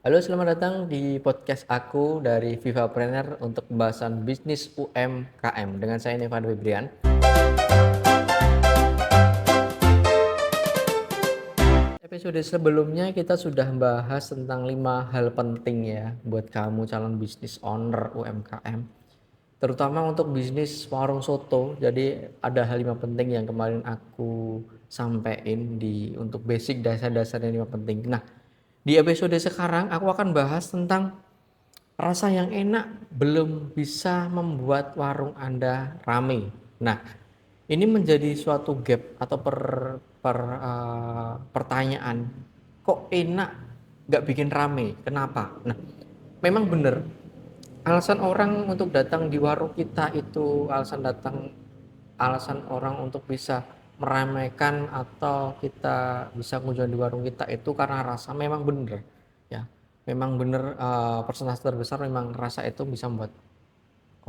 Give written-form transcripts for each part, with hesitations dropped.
Halo, selamat datang di podcast aku dari Vivapreneur untuk pembahasan bisnis UMKM dengan saya Nevan Febrian. Episode sebelumnya kita sudah bahas tentang 5 hal penting ya buat kamu calon bisnis owner UMKM. Terutama untuk bisnis warung soto. Jadi ada hal 5 penting yang kemarin aku sampaikan untuk basic dasar-dasar yang 5 penting. Nah, di episode sekarang aku akan bahas tentang rasa yang enak belum bisa membuat warung Anda ramai. Nah, ini menjadi suatu gap atau pertanyaan. Kok enak nggak bikin rame? Kenapa? Nah, memang benar. Alasan orang untuk datang di warung kita itu alasan orang untuk bisa meramaikan atau kita bisa kunjungan di warung kita itu karena rasa memang benar ya. Memang benar, persentase terbesar memang rasa itu bisa membuat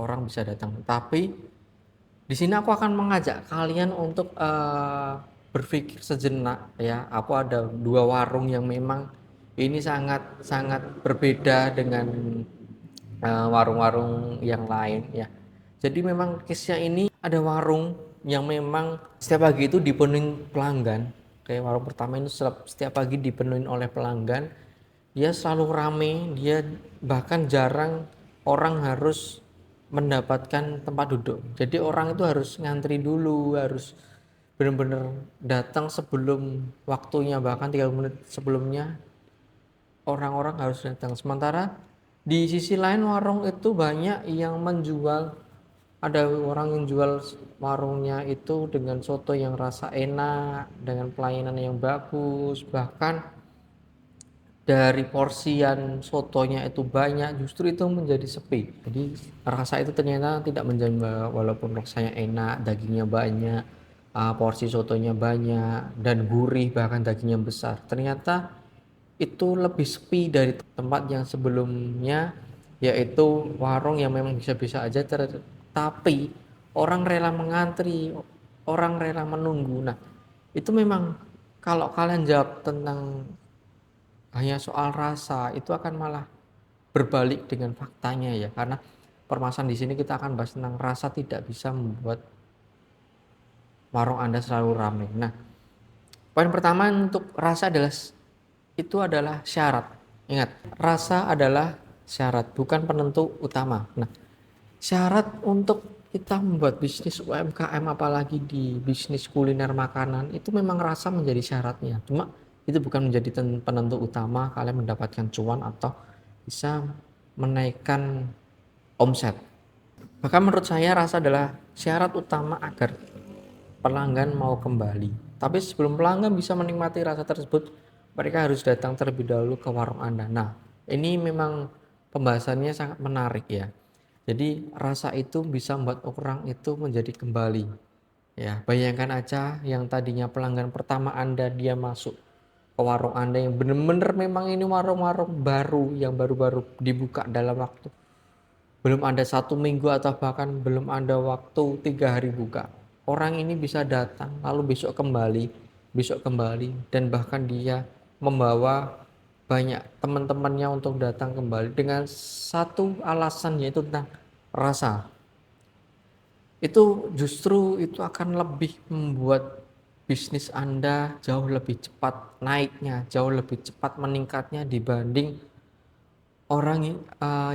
orang bisa datang. Tapi di sini aku akan mengajak kalian untuk berpikir sejenak ya. Aku ada dua warung yang memang ini sangat sangat berbeda dengan warung-warung yang lain ya. Jadi memang case-nya ini ada warung yang memang setiap pagi itu dipenuhi pelanggan. Kayak warung pertama itu setiap pagi dipenuhi oleh pelanggan. Dia selalu rame, dia bahkan jarang orang harus mendapatkan tempat duduk. Jadi orang itu harus ngantri dulu, harus benar-benar datang sebelum waktunya, bahkan 30 menit sebelumnya orang-orang harus datang. Sementara di sisi lain warung itu banyak yang menjual, ada orang yang jual warungnya itu dengan soto yang rasa enak, dengan pelayanan yang bagus, bahkan dari porsian sotonya itu banyak, justru itu menjadi sepi. Jadi rasa itu ternyata tidak menjaga, walaupun rasanya enak, dagingnya banyak, porsi sotonya banyak dan gurih, bahkan dagingnya besar. Ternyata itu lebih sepi dari tempat yang sebelumnya, yaitu warung yang memang bisa-bisa aja, tapi orang rela mengantri, orang rela menunggu. Nah, itu memang kalau kalian jawab tentang hanya soal rasa, itu akan malah berbalik dengan faktanya ya, karena permasalahan di sini kita akan bahas tentang rasa tidak bisa membuat warung Anda selalu ramai. Nah, poin pertama untuk rasa adalah syarat. Ingat, rasa adalah syarat, bukan penentu utama. Nah, syarat untuk kita membuat bisnis UMKM, apalagi di bisnis kuliner makanan, itu memang rasa menjadi syaratnya. Cuma itu bukan menjadi penentu utama kalian mendapatkan cuan atau bisa menaikkan omset. Bahkan menurut saya rasa adalah syarat utama agar pelanggan mau kembali. Tapi sebelum pelanggan bisa menikmati rasa tersebut, mereka harus datang terlebih dahulu ke warung Anda. Nah, ini memang pembahasannya sangat menarik ya. Jadi rasa itu bisa membuat orang itu menjadi kembali. Ya, bayangkan aja yang tadinya pelanggan pertama Anda dia masuk ke warung Anda yang benar-benar memang ini warung-warung baru yang baru-baru dibuka dalam waktu belum ada 1 minggu atau bahkan belum ada waktu 3 hari buka. Orang ini bisa datang lalu besok kembali dan bahkan dia membawa banyak teman-temannya untuk datang kembali dengan satu alasan, yaitu tentang rasa. Itu justru itu akan lebih membuat bisnis Anda jauh lebih cepat naiknya, jauh lebih cepat meningkatnya dibanding orang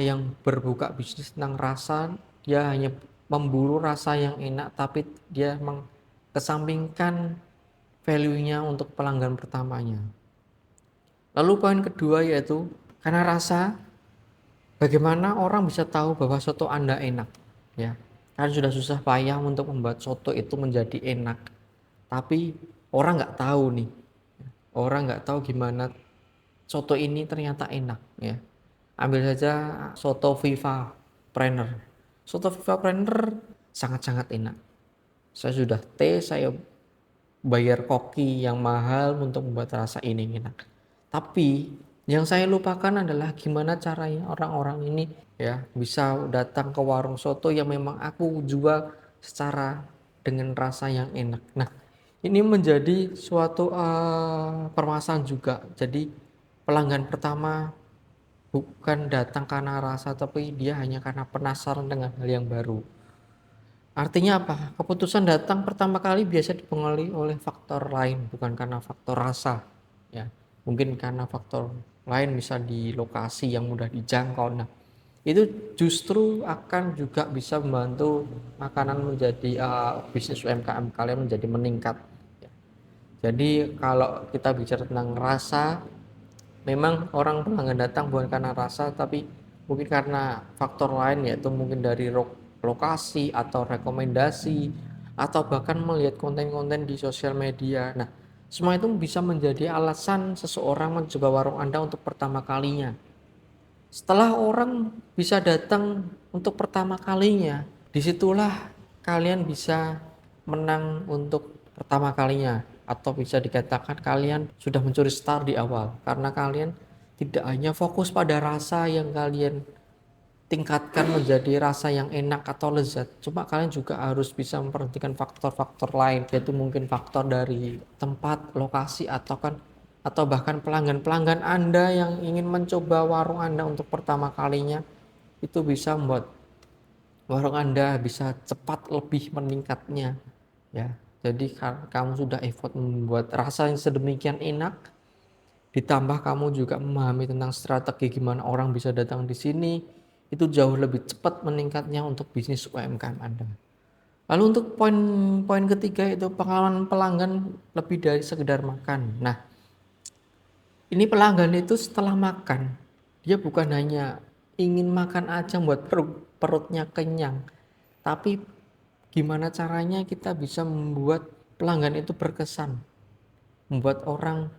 yang berbuka bisnis tentang rasa. Dia hanya memburu rasa yang enak, tapi dia mengesampingkan value-nya untuk pelanggan pertamanya. Lalu poin kedua yaitu karena rasa, bagaimana orang bisa tahu bahwa soto Anda enak ya. Kan sudah susah payah untuk membuat soto itu menjadi enak, tapi orang nggak tahu nih, orang nggak tahu gimana soto ini ternyata enak ya. Ambil saja soto Viva Preneur. Soto Viva Preneur sangat-sangat enak. Saya sudah saya bayar koki yang mahal untuk membuat rasa ini enak. Tapi yang saya lupakan adalah gimana caranya orang-orang ini ya bisa datang ke warung soto yang memang aku jual secara dengan rasa yang enak. Nah, ini menjadi suatu permasalahan juga. Jadi pelanggan pertama bukan datang karena rasa, tapi dia hanya karena penasaran dengan hal yang baru. Artinya apa? Keputusan datang pertama kali biasa dipengaruhi oleh faktor lain, bukan karena faktor rasa. Ya, mungkin karena faktor lain, misal di lokasi yang mudah dijangkau. Nah, itu justru akan juga bisa membantu makanan menjadi bisnis UMKM kalian menjadi meningkat. Ya. Jadi kalau kita bicara tentang rasa, memang orang pelanggan datang bukan karena rasa, tapi mungkin karena faktor lain, yaitu mungkin dari lokasi atau rekomendasi atau bahkan melihat konten-konten di sosial media. Nah, semua itu bisa menjadi alasan seseorang mencoba warung Anda untuk pertama kalinya. Setelah orang bisa datang untuk pertama kalinya, disitulah kalian bisa menang untuk pertama kalinya, atau bisa dikatakan kalian sudah mencuri start di awal, karena kalian tidak hanya fokus pada rasa yang kalian tingkatkan menjadi rasa yang enak atau lezat, cuma kalian juga harus bisa memperhatikan faktor-faktor lain, yaitu mungkin faktor dari tempat, lokasi, atau bahkan pelanggan-pelanggan Anda yang ingin mencoba warung Anda untuk pertama kalinya. Itu bisa membuat warung Anda bisa cepat lebih meningkatnya, ya. Jadi kamu sudah effort membuat rasa yang sedemikian enak, ditambah kamu juga memahami tentang strategi gimana orang bisa datang di sini, itu jauh lebih cepat meningkatnya untuk bisnis UMKM Anda. Lalu untuk poin ketiga, itu pengalaman pelanggan lebih dari sekedar makan. Nah, ini pelanggan itu setelah makan, dia bukan hanya ingin makan aja buat perutnya kenyang, tapi gimana caranya kita bisa membuat pelanggan itu berkesan, membuat orang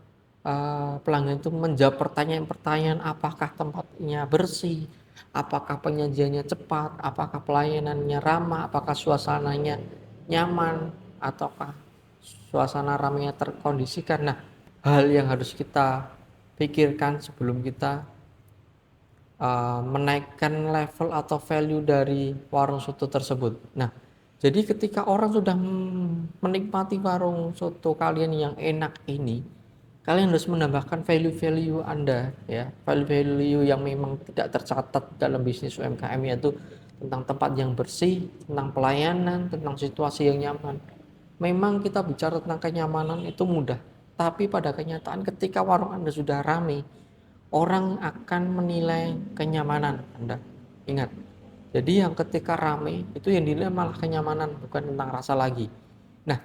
pelanggan itu menjawab pertanyaan-pertanyaan, apakah tempatnya bersih, apakah penyajiannya cepat, apakah pelayanannya ramah, apakah suasananya nyaman, ataukah suasana ramainya terkondisikan. Nah, hal yang harus kita pikirkan sebelum kita menaikkan level atau value dari warung soto tersebut. Nah, jadi ketika orang sudah menikmati warung soto kalian yang enak ini, kalian harus menambahkan value-value Anda, ya, value-value yang memang tidak tercatat dalam bisnis UMKM, yaitu tentang tempat yang bersih, tentang pelayanan, tentang situasi yang nyaman. Memang kita bicara tentang kenyamanan itu mudah, tapi pada kenyataan ketika warung Anda sudah ramai, orang akan menilai kenyamanan Anda. Ingat, jadi yang ketika ramai itu yang dinilai malah kenyamanan, bukan tentang rasa lagi. Nah,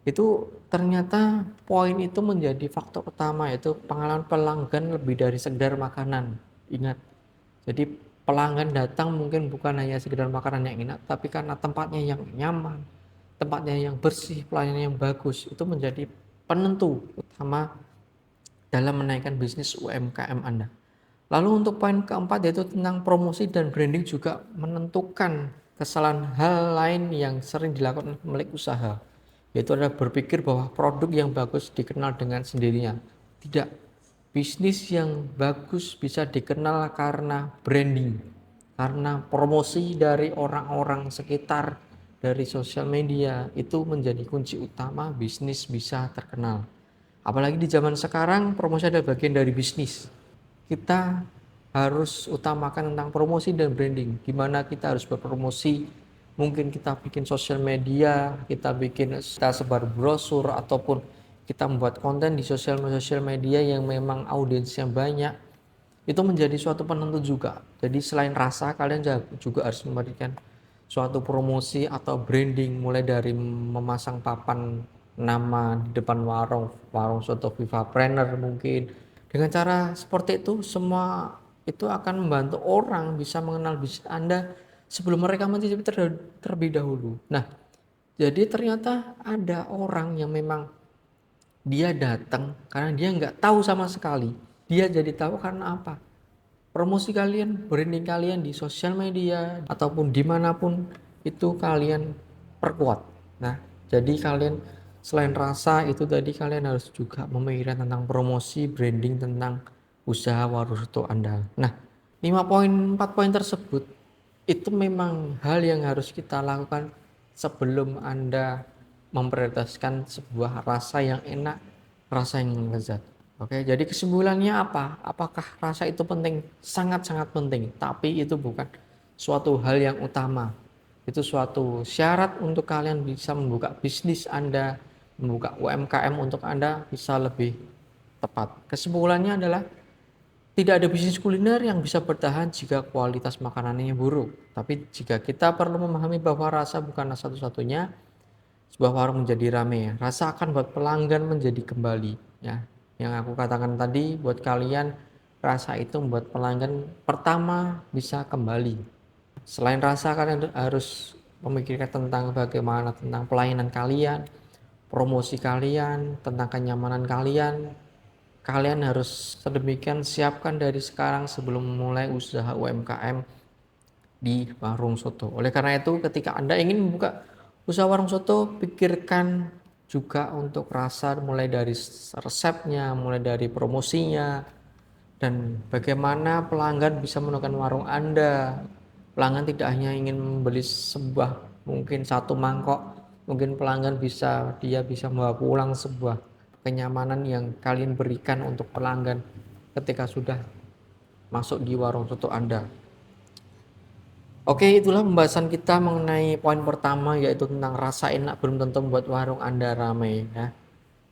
itu ternyata poin itu menjadi faktor utama, yaitu pengalaman pelanggan lebih dari sekedar makanan. Ingat, jadi pelanggan datang mungkin bukan hanya sekedar makanan yang enak, tapi karena tempatnya yang nyaman, tempatnya yang bersih, pelayanan yang bagus. Itu menjadi penentu utama dalam menaikkan bisnis UMKM Anda. Lalu untuk poin keempat, yaitu tentang promosi dan branding, juga menentukan kesalahan hal lain yang sering dilakukan pemilik usaha, yaitu adalah berpikir bahwa produk yang bagus dikenal dengan sendirinya. Tidak, bisnis yang bagus bisa dikenal karena branding, karena promosi dari orang-orang sekitar, dari sosial media, itu menjadi kunci utama bisnis bisa terkenal. Apalagi di zaman sekarang, promosi adalah bagian dari bisnis. Kita harus utamakan tentang promosi dan branding. Gimana kita harus berpromosi, mungkin kita bikin sosial media, kita sebar brosur, ataupun kita membuat konten di sosial media yang memang audiensnya banyak. Itu menjadi suatu penentu juga. Jadi selain rasa, kalian juga harus memberikan suatu promosi atau branding, mulai dari memasang papan nama di depan warung soto Vivapreneur mungkin. Dengan cara seperti itu, semua itu akan membantu orang bisa mengenal bisnis Anda sebelum mereka mencicipi terlebih dahulu. Nah, jadi ternyata ada orang yang memang dia datang karena dia nggak tahu sama sekali. Dia jadi tahu karena apa? Promosi kalian, branding kalian di sosial media ataupun dimanapun itu kalian perkuat. Nah, jadi kalian selain rasa itu tadi, kalian harus juga memikirkan tentang promosi, branding, tentang usaha warung soto Anda. Nah, 4 poin tersebut itu memang hal yang harus kita lakukan sebelum Anda memprioritaskan sebuah rasa yang enak, rasa yang lezat. Oke, jadi kesimpulannya apa? Apakah rasa itu penting? Sangat-sangat penting, tapi itu bukan suatu hal yang utama. Itu suatu syarat untuk kalian bisa membuka bisnis Anda, membuka UMKM untuk Anda bisa lebih tepat. Kesimpulannya adalah tidak ada bisnis kuliner yang bisa bertahan jika kualitas makanannya buruk. Tapi jika kita perlu memahami bahwa rasa bukanlah satu-satunya, sebuah warung menjadi ramai, rasa akan buat pelanggan menjadi kembali. Ya, yang aku katakan tadi, buat kalian rasa itu membuat pelanggan pertama bisa kembali. Selain rasa, kalian harus memikirkan tentang bagaimana tentang pelayanan kalian, promosi kalian, tentang kenyamanan kalian. Kalian harus sedemikian siapkan dari sekarang sebelum memulai usaha UMKM di warung soto. Oleh karena itu, ketika Anda ingin membuka usaha warung soto, pikirkan juga untuk rasa, mulai dari resepnya, mulai dari promosinya, dan bagaimana pelanggan bisa menemukan warung Anda. Pelanggan tidak hanya ingin membeli sebuah mungkin satu mangkok, mungkin pelanggan dia bisa membawa pulang sebuah kenyamanan yang kalian berikan untuk pelanggan ketika sudah masuk di warung soto Anda. Oke, itulah pembahasan kita mengenai poin pertama, yaitu tentang rasa enak belum tentu membuat warung Anda ramai ya.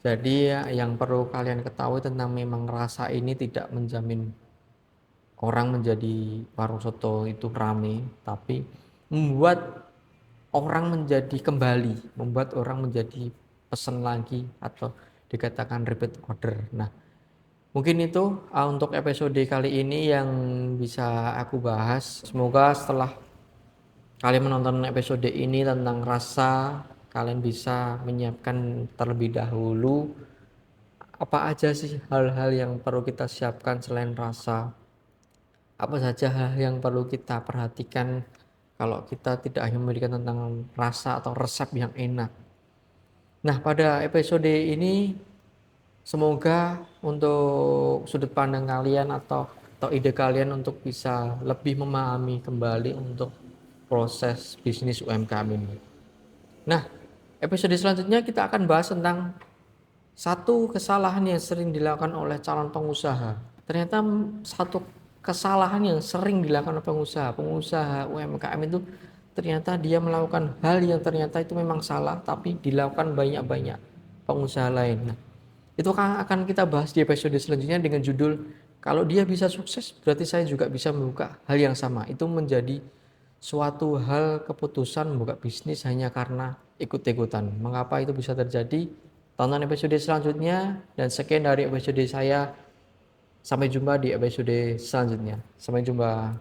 Jadi yang perlu kalian ketahui tentang memang rasa ini tidak menjamin orang menjadi warung soto itu ramai, tapi membuat orang menjadi kembali, membuat orang menjadi pesan lagi atau dikatakan repeat order. Nah, mungkin itu untuk episode kali ini yang bisa aku bahas. Semoga setelah kalian menonton episode ini tentang rasa, kalian bisa menyiapkan terlebih dahulu apa aja sih hal-hal yang perlu kita siapkan selain rasa. Apa saja hal yang perlu kita perhatikan kalau kita tidak hanya memberikan tentang rasa atau resep yang enak. Nah, pada episode ini semoga untuk sudut pandang kalian atau ide kalian untuk bisa lebih memahami kembali untuk proses bisnis UMKM ini. Nah, episode selanjutnya kita akan bahas tentang satu kesalahan yang sering dilakukan oleh calon pengusaha. Ternyata satu kesalahan yang sering dilakukan oleh pengusaha UMKM itu ternyata dia melakukan hal yang ternyata itu memang salah, tapi dilakukan banyak-banyak pengusaha lain. Nah, itu akan kita bahas di episode selanjutnya dengan judul kalau dia bisa sukses berarti saya juga bisa membuka hal yang sama. Itu menjadi suatu hal keputusan membuka bisnis hanya karena ikut-ikutan. Mengapa itu bisa terjadi? Tonton episode selanjutnya, dan sekian dari episode saya. Sampai jumpa di episode selanjutnya. Sampai jumpa.